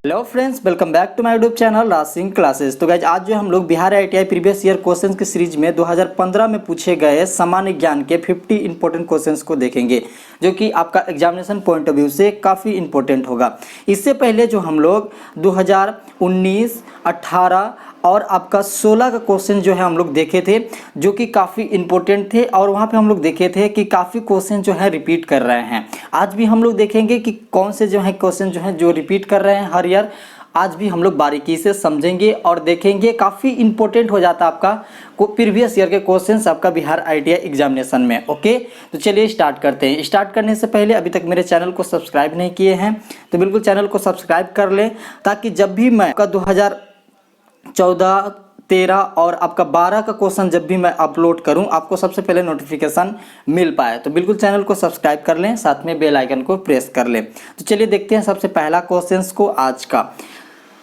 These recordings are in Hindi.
Hello friends, welcome back to my YouTube channel Raj Singh classes. तो गाइज आज जो हम लोग Bihar ITI previous year questions की सीरीज में 2015 में पूछे गए सामान्य ज्ञान के 50 इंपॉर्टेंट क्वेश्चंस को देखेंगे, जो कि आपका एग्जामिनेशन पॉइंट ऑफ व्यू से काफ़ी इंपॉर्टेंट होगा। इससे पहले जो हम लोग 2019, 18 और आपका 16 का क्वेश्चन जो है हम लोग देखे थे, जो कि काफ़ी इंपॉर्टेंट थे और वहाँ पे हम लोग देखे थे कि काफ़ी क्वेश्चन जो है रिपीट कर रहे हैं। आज भी हम लोग देखेंगे कि कौन से जो है क्वेश्चन जो है जो रिपीट कर रहे हैं हर ईयर। आज भी हम लोग बारीकी से समझेंगे और देखेंगे। काफ़ी इंपॉर्टेंट हो जाता है आपका प्रीवियस ईयर के क्वेश्चंस आपका बिहार आईटीआई एग्जामिनेशन में। ओके, तो चलिए स्टार्ट करते हैं। स्टार्ट करने से पहले अभी तक मेरे चैनल को सब्सक्राइब नहीं किए हैं तो बिल्कुल चैनल को सब्सक्राइब कर लें, ताकि जब भी मैं आपका 2014, 13 और आपका 12 का क्वेश्चन जब भी मैं अपलोड करूं, आपको सबसे पहले नोटिफिकेशन मिल पाए। तो बिल्कुल चैनल को सब्सक्राइब कर लें, साथ में बेल आइकन को प्रेस कर लें। तो चलिए देखते हैं सबसे पहला क्वेश्चन को आज का।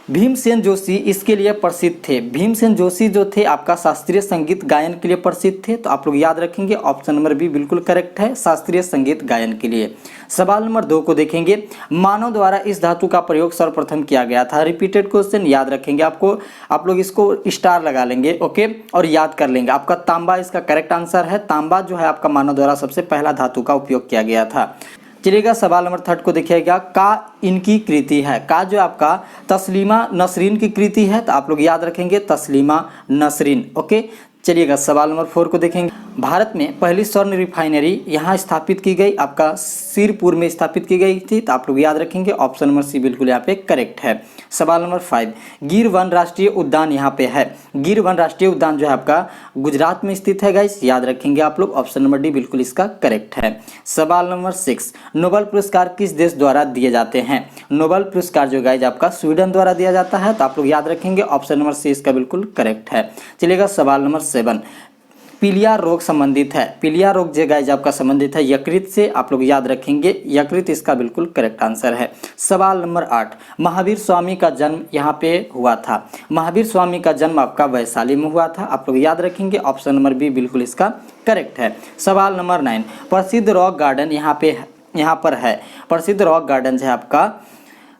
भीमसेन जोशी इसके लिए प्रसिद्ध थे। भीमसेन जोशी जो थे आपका शास्त्रीय संगीत गायन के लिए प्रसिद्ध थे। तो आप लोग याद रखेंगे, ऑप्शन नंबर बी बिल्कुल करेक्ट है, शास्त्रीय संगीत गायन के लिए। सवाल नंबर 2 को देखेंगे। मानव द्वारा इस धातु का प्रयोग सर्वप्रथम किया गया था। रिपीटेड क्वेश्चन याद रखेंगे, आप लोग इसको स्टार लगा लेंगे। ओके, और याद कर लेंगे। आपका तांबा इसका करेक्ट आंसर है। तांबा जो है आपका मानव द्वारा सबसे पहला धातु का उपयोग किया गया था। चलिएगा सवाल नंबर 3 को देखिएगा। का इनकी कृति है। का जो आपका तस्लीमा नसरीन की कृति है, तो आप लोग याद रखेंगे तस्लीमा नसरीन। ओके, चलिएगा सवाल नंबर 4 को देखेंगे। भारत में पहली स्वर्ण रिफाइनरी यहाँ स्थापित की गई, आपका सिरपुर में स्थापित की गई थी। तो आप लोग याद रखेंगे ऑप्शन नंबर सी बिल्कुल यहाँ पे करेक्ट है। सवाल नंबर 5। गिर वन राष्ट्रीय उद्यान यहाँ पे है। गिर वन राष्ट्रीय उद्यान जो है आपका गुजरात में स्थित है गाइस, याद रखेंगे आप लोग। ऑप्शन नंबर डी बिल्कुल इसका करेक्ट है। सवाल नंबर 6। नोबेल पुरस्कार किस देश द्वारा दिए जाते हैं। नोबेल पुरस्कार जो गाइस आपका स्वीडन द्वारा दिया जाता है। तो आप लोग याद रखेंगे ऑप्शन नंबर सी इसका बिल्कुल करेक्ट है। चलिएगा सवाल नंबर 7। पीलिया रोग संबंधित है। पीलिया रोग जो गाइस आपका संबंधित है यकृत से। आप लोग याद रखेंगे यकृत इसका बिल्कुल करेक्ट आंसर है। सवाल नंबर 8। महावीर स्वामी का जन्म यहाँ पे हुआ था। महावीर स्वामी का जन्म आपका वैशाली में हुआ था। आप लोग याद रखेंगे ऑप्शन नंबर बी बिल्कुल इसका करेक्ट है। सवाल नंबर 9। प्रसिद्ध रॉक गार्डन यहाँ पर है। प्रसिद्ध रॉक गार्डन है आपका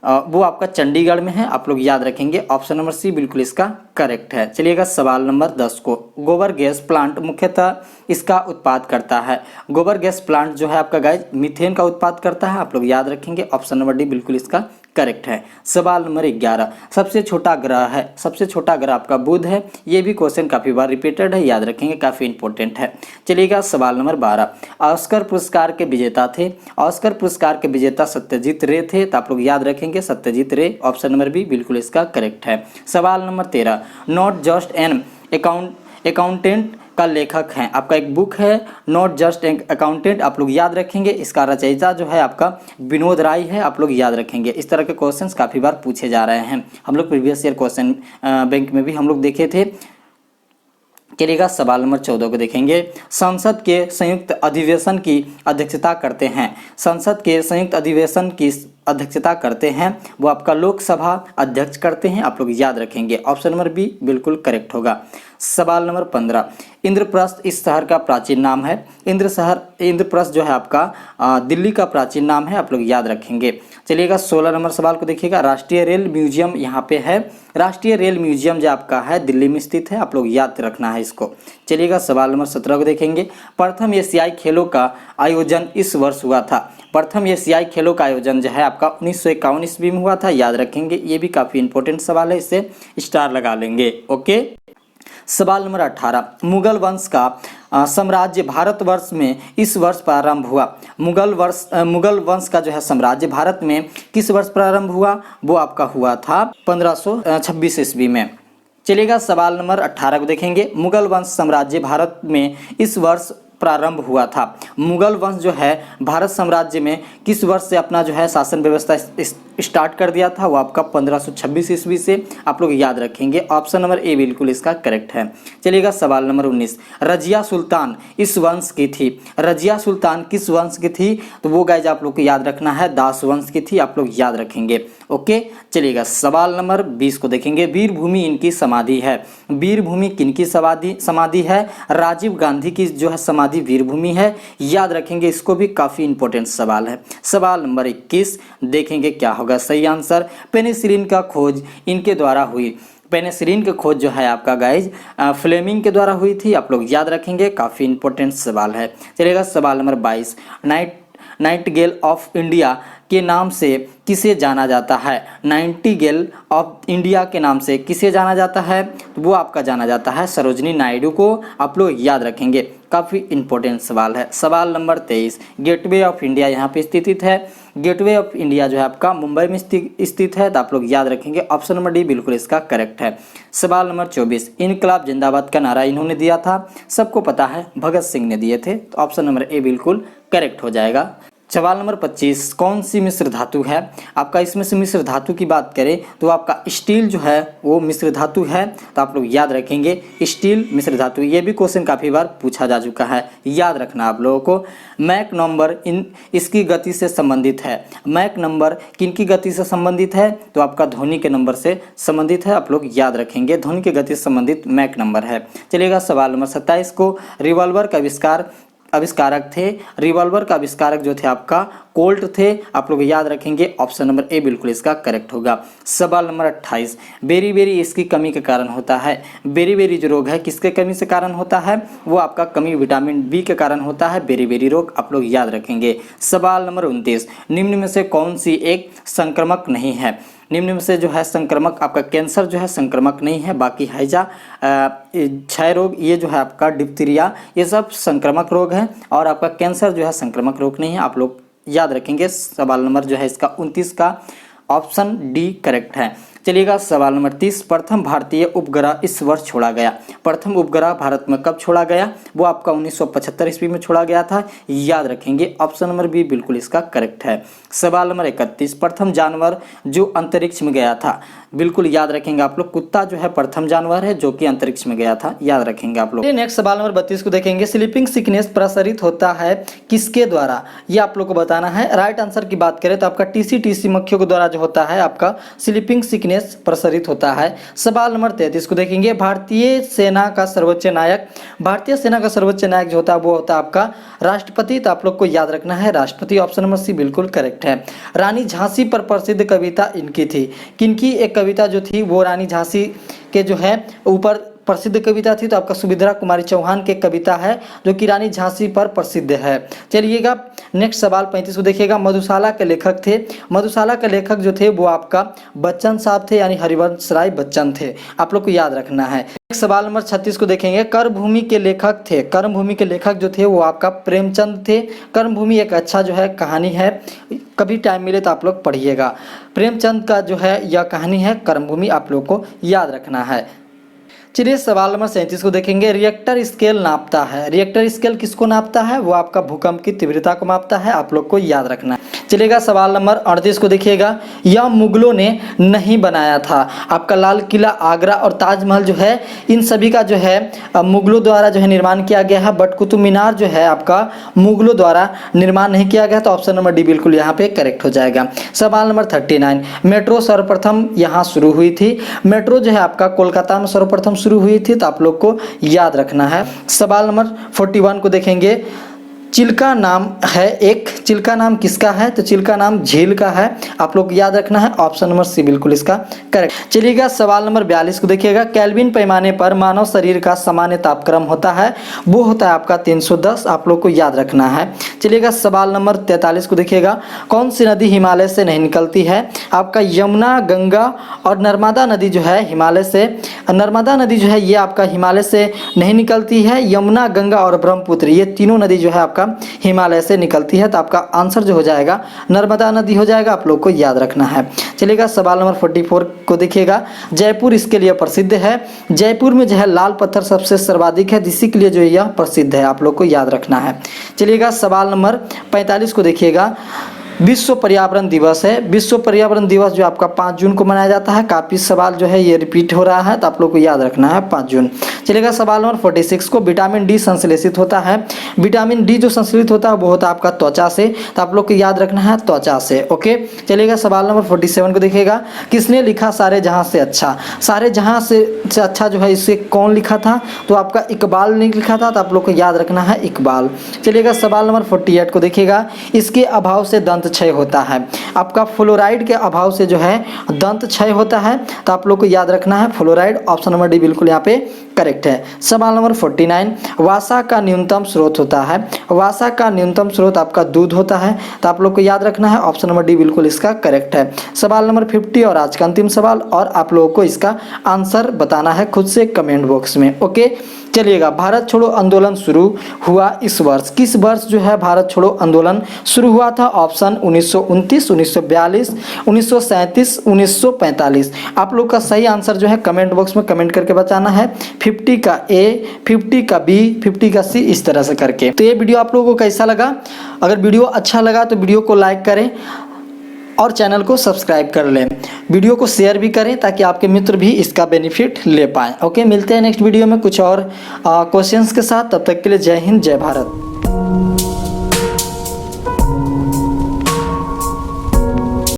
वो आपका चंडीगढ़ में है। आप लोग याद रखेंगे ऑप्शन नंबर सी बिल्कुल इसका करेक्ट है। चलिएगा सवाल नंबर 10 को। गोबर गैस प्लांट मुख्यतः इसका उत्पाद करता है। गोबर गैस प्लांट जो है आपका गाइस मीथेन का उत्पाद करता है। आप लोग याद रखेंगे ऑप्शन नंबर डी बिल्कुल इसका करेक्ट है। सवाल नंबर 11। सबसे छोटा ग्रह है। सबसे छोटा ग्रह आपका बुध है। ये भी क्वेश्चन काफी बार रिपीटेड है, याद रखेंगे, काफी इंपॉर्टेंट है। चलिएगा सवाल नंबर 12। ऑस्कर पुरस्कार के विजेता थे। ऑस्कर पुरस्कार के विजेता सत्यजीत रे थे। तो आप लोग याद रखेंगे सत्यजीत रे, ऑप्शन नंबर बी बिल्कुल इसका करेक्ट है। सवाल number 13। Not just an accountant का लेखक है। आपका एक बुक है नॉट जस्ट अकाउंटेंट। आप लोग याद रखेंगे इसका रचयिता जो है आपका विनोद राय है। आप लोग याद रखेंगे। इस तरह के क्वेश्चंस काफ़ी बार पूछे जा रहे हैं। हम लोग प्रीवियस ईयर क्वेश्चन बैंक में भी हम लोग देखे थे। चलिएगा सवाल नंबर 14 को देखेंगे। संसद के संयुक्त अधिवेशन की अध्यक्षता करते हैं। संसद के संयुक्त अधिवेशन की अध्यक्षता करते हैं वो आपका लोकसभा अध्यक्ष करते हैं। आप लोग याद रखेंगे ऑप्शन नंबर बी बिल्कुल करेक्ट होगा। सवाल नंबर 15। इंद्रप्रस्थ इस शहर का प्राचीन नाम है। इंद्रप्रस्थ जो है आपका दिल्ली का प्राचीन नाम है। आप लोग याद रखेंगे। चलिएगा 16 नंबर सवाल को देखिएगा। राष्ट्रीय रेल म्यूजियम यहाँ पे है। राष्ट्रीय रेल म्यूजियम जो आपका है दिल्ली में स्थित है। आप लोग याद रखना है इसको। चलिएगा सवाल नंबर 17 को देखेंगे। प्रथम एशियाई खेलों का आयोजन इस वर्ष हुआ था। प्रथम एशियाई खेलों का आयोजन जो है आपका 1951 ईस्वी में हुआ था। याद रखेंगे, ये भी काफ़ी इंपॉर्टेंट सवाल है, इसे स्टार लगा लेंगे। ओके, सवाल नंबर 18। मुगल वंश का साम्राज्य भारतवर्ष में इस वर्ष प्रारंभ हुआ। मुगल वंश का जो है साम्राज्य भारत में किस वर्ष प्रारंभ हुआ, वो आपका हुआ था 1526 ईस्वी में। चलिएगा सवाल नंबर 18 को देखेंगे। मुगल वंश साम्राज्य भारत में इस वर्ष प्रारंभ हुआ था। मुगल वंश जो है भारत साम्राज्य में किस वर्ष से अपना जो है शासन व्यवस्था स्टार्ट कर दिया था, वो आपका 1526 ईस्वी से। आप लोग याद रखेंगे ऑप्शन नंबर ए बिल्कुल इसका करेक्ट है। चलिएगा सवाल नंबर 19। रजिया सुल्तान इस वंश की थी। रजिया सुल्तान किस वंश की थी, तो वो गाइज आप लोग को याद रखना है दास वंश की थी। आप लोग याद रखेंगे। ओके, चलिएगा सवाल नंबर 20 को देखेंगे। वीरभूमि इनकी समाधि है। वीरभूमि किनकी समाधि है। राजीव गांधी की जो है समाधि समाधि वीरभूमि है, याद रखेंगे इसको भी, काफ़ी इंपॉर्टेंट सवाल है। सवाल नंबर 21 देखेंगे क्या होगा सही आंसर। पेनिसिलिन का खोज इनके द्वारा हुई। पेनिसिलिन की खोज जो है आपका गाइज फ्लेमिंग के द्वारा हुई थी, आप लोग याद रखेंगे, काफ़ी इंपॉर्टेंट सवाल है। चलिएगा सवाल नंबर 22, नाइटिंगेल ऑफ इंडिया के नाम से किसे जाना जाता है। नाइटिंगेल ऑफ इंडिया के नाम से किसे जाना जाता है, तो वो आपका जाना जाता है सरोजिनी नायडू को, आप लोग याद रखेंगे, काफ़ी इंपॉर्टेंट सवाल है। सवाल नंबर 23, गेटवे ऑफ इंडिया यहाँ पे स्थित है। गेटवे ऑफ इंडिया जो है आपका मुंबई में स्थित है, तो आप लोग याद रखेंगे ऑप्शन नंबर डी बिल्कुल इसका करेक्ट है। सवाल नंबर 24, इनकलाब जिंदाबाद का नारा इन्होंने दिया था, सबको पता है भगत सिंह ने दिए थे, तो ऑप्शन नंबर ए बिल्कुल करेक्ट हो जाएगा। सवाल नंबर 25, कौन सी मिश्र धातु है आपका। इसमें से मिश्र धातु की बात करें तो आपका स्टील जो है वो मिश्र धातु है, तो आप लोग याद रखेंगे स्टील मिश्र धातु। ये भी क्वेश्चन काफ़ी बार पूछा जा चुका है, याद रखना आप लोगों को। मैक नंबर इसकी गति से संबंधित है। मैक नंबर किनकी गति से संबंधित है, तो आपका ध्वनि के नंबर से संबंधित है, आप लोग याद रखेंगे, ध्वनि की गति से संबंधित मैक नंबर है। चलिएगा सवाल नंबर 27 को, रिवॉल्वर का आविष्कारक थे। रिवॉल्वर का आविष्कारक जो थे आपका कोल्ट थे, आप लोग याद रखेंगे, ऑप्शन नंबर ए बिल्कुल इसका करेक्ट होगा। सवाल नंबर 28, बेरी बेरी इसकी कमी के कारण होता है। बेरी बेरी जो रोग है किसके कमी से कारण होता है, वो आपका कमी विटामिन बी के कारण होता है, बेरी बेरी रोग, आप लोग याद रखेंगे। सवाल नंबर 29, निम्न में से कौन सी एक संक्रमक नहीं है। निम्न में से जो है संक्रमक आपका कैंसर जो है संक्रमक नहीं है, बाकी हैजा, क्षय रोग, ये जो है आपका डिप्थीरिया, ये सब संक्रमक रोग है, और आपका कैंसर जो है संक्रमक रोग नहीं है, आप लोग याद रखेंगे। सवाल नंबर जो है इसका 29 का ऑप्शन डी करेक्ट है। चलिएगा सवाल नंबर 30, प्रथम भारतीय उपग्रह इस वर्ष छोड़ा गया। प्रथम उपग्रह भारत में कब छोड़ा गया, वो आपका 1975 ईस्वी में छोड़ा गया था, याद रखेंगे, ऑप्शन नंबर बी बिल्कुल इसका करेक्ट है। सवाल नंबर 31, प्रथम जानवर जो अंतरिक्ष में गया था, बिल्कुल याद रखेंगे आप लोग, कुत्ता जो है प्रथम जानवर है जो कि अंतरिक्ष में गया था, याद रखेंगे आप लोग। नेक्स्ट सवाल नंबर 32 को देखेंगे, स्लीपिंग सिकनेस प्रसारित होता है किसके द्वारा, ये आप लोग को बताना है। राइट आंसर की बात करें तो आपका टीसी मक्खियों के द्वारा जो होता है आपका स्लीपिंग सिकनेस प्रसारित होता है। सवाल नंबर 33 को देखेंगे, भारतीय सेना का सर्वोच्च नायक, भारतीय सेना का सर्वोच्च नायक जो होता है वो होता है आपका राष्ट्रपति, तो आप लोग को याद रखना है राष्ट्रपति, ऑप्शन नंबर सी बिल्कुल करेक्ट है। रानी झांसी पर प्रसिद्ध कविता इनकी थी, किनकी एक कविता जो थी वो रानी झांसी के जो है ऊपर प्रसिद्ध कविता थी, तो आपका सुभद्रा कुमारी चौहान की कविता है जो कि रानी झांसी पर प्रसिद्ध है। चलिएगा नेक्स्ट सवाल 35 को देखिएगा, मधुशाला के लेखक थे। मधुशाला के लेखक जो थे वो आपका बच्चन साहब थे, यानी हरिवंश राय बच्चन थे, आप लोग को याद रखना है। सवाल नंबर 36 को देखेंगे, कर्मभूमि के लेखक थे। कर्मभूमि के लेखक जो थे वो आपका प्रेमचंद थे। कर्मभूमि एक अच्छा जो है कहानी है, कभी टाइम मिले तो आप लोग पढ़िएगा। प्रेमचंद का जो है यह कहानी है कर्मभूमि, आप लोग को याद रखना है। चलिए सवाल नंबर 37 को देखेंगे, रिएक्टर स्केल नापता है। रिएक्टर स्केल किसको नापता है, वो आपका भूकंप की तीव्रता को मापता है, आप लोग को याद रखना है। चलिएगा सवाल नंबर 38 को देखिएगा, यह मुगलों ने नहीं बनाया था। आपका लाल किला, आगरा और ताजमहल जो है इन सभी का जो है मुगलों द्वारा जो है निर्माण किया गया है, बट कुतुब मीनार जो है आपका मुगलों द्वारा निर्माण नहीं किया गया, तो ऑप्शन नंबर डी बिल्कुल यहाँ पे करेक्ट हो जाएगा। सवाल नंबर 39, मेट्रो सर्वप्रथम यहाँ शुरू हुई थी। मेट्रो जो है आपका कोलकाता में सर्वप्रथम शुरू हुई थी, तो आप लोग को याद रखना है। सवाल नंबर 41 को देखेंगे, चिल्का नाम है एक, चिल्का नाम किसका है, तो चिल्का नाम झील का है, आप लोग याद रखना है, ऑप्शन नंबर सी बिल्कुल इसका करेक्ट। चलिएगा सवाल नंबर 42 को देखिएगा, केल्विन पैमाने पर मानव शरीर का सामान्य तापक्रम होता है, वो होता है आपका 310, आप लोग को याद रखना है। चलिएगा सवाल नंबर 43 को देखिएगा, कौन सी नदी हिमालय से नहीं निकलती है। आपका यमुना, गंगा और नर्मदा नदी जो है हिमालय से, नर्मदा नदी जो है ये आपका हिमालय से नहीं निकलती है। यमुना, गंगा और ब्रह्मपुत्र ये तीनों नदी जो है आपका हिमालय से निकलती है, तो आपका आंसर जो हो जाएगा नर्मदा नदी हो जाएगा, आप लोग को याद रखना है। चलिएगा सवाल नंबर 44 को देखिएगा, जयपुर इसके लिए प्रसिद्ध है। जयपुर में जो है लाल पत्थर सबसे सर्वाधिक है, इसी के लिए जो यह प्रसिद्ध है, आप लोग को याद रखना है। चलिएगा सवाल नंबर 45 को देखिएगा, विश्व पर्यावरण दिवस है। विश्व पर्यावरण दिवस जो आपका 5 जून को मनाया जाता है। काफ़ी सवाल जो है ये रिपीट हो रहा है, तो आप लोग को याद रखना है 5 जून। चलिएगा सवाल नंबर 46 को, विटामिन डी संश्लेषित होता है। विटामिन डी जो संश्लेषित होता है वो होता है आपका त्वचा से, तो आप लोग को याद रखना है त्वचा से। ओके, चलिएगा सवाल नंबर 47 को देखिएगा, किसने लिखा सारे जहां से अच्छा। सारे जहां से अच्छा जो है इसे कौन लिखा था, तो आपका इकबाल ने लिखा था, तो आप लोग को याद रखना है इकबाल। चलिएगा सवाल नंबर 48 को देखिएगा, इसके अभाव से दंत क्षय होता है। आपका फ्लोराइड के अभाव से जो है दंत क्षय होता है, तो आप लोग को याद रखना है फ्लोराइड। ऑप्शन नंबर डी बिल्कुल यहाँ पे करेक्ट है। सवाल नंबर 49, वसा का न्यूनतम स्रोत होता है। वसा का न्यूनतम स्रोत आपका दूध होता है, तो आप लोग को याद रखना है ऑप्शन नंबर डी बिल्कुल इसका करेक्ट है। सवाल नंबर 50 और आज का अंतिम सवाल, और आप लोगों को इसका आंसर बताना है खुद से कमेंट बॉक्स में। ओके, चलिएगा, भारत छोड़ो आंदोलन शुरू हुआ इस वर्ष। किस वर्ष जो है भारत छोड़ो आंदोलन शुरू हुआ था? ऑप्शन 1929, 1942, 1937, 1945। आप लोग का सही आंसर जो है कमेंट बॉक्स में कमेंट करके बताना है। 50 का ए, 50 का बी, 50 का सी, इस तरह से करके। तो ये वीडियो आप लोगों को कैसा लगा? अगर वीडियो अच्छा लगा तो वीडियो को लाइक करें और चैनल को सब्सक्राइब कर लें। वीडियो को शेयर भी करें ताकि आपके मित्र भी इसका बेनिफिट ले पाएँ। ओके, मिलते हैं नेक्स्ट वीडियो में कुछ और क्वेश्चंस के साथ। तब तक के लिए जय हिंद, जय भारत।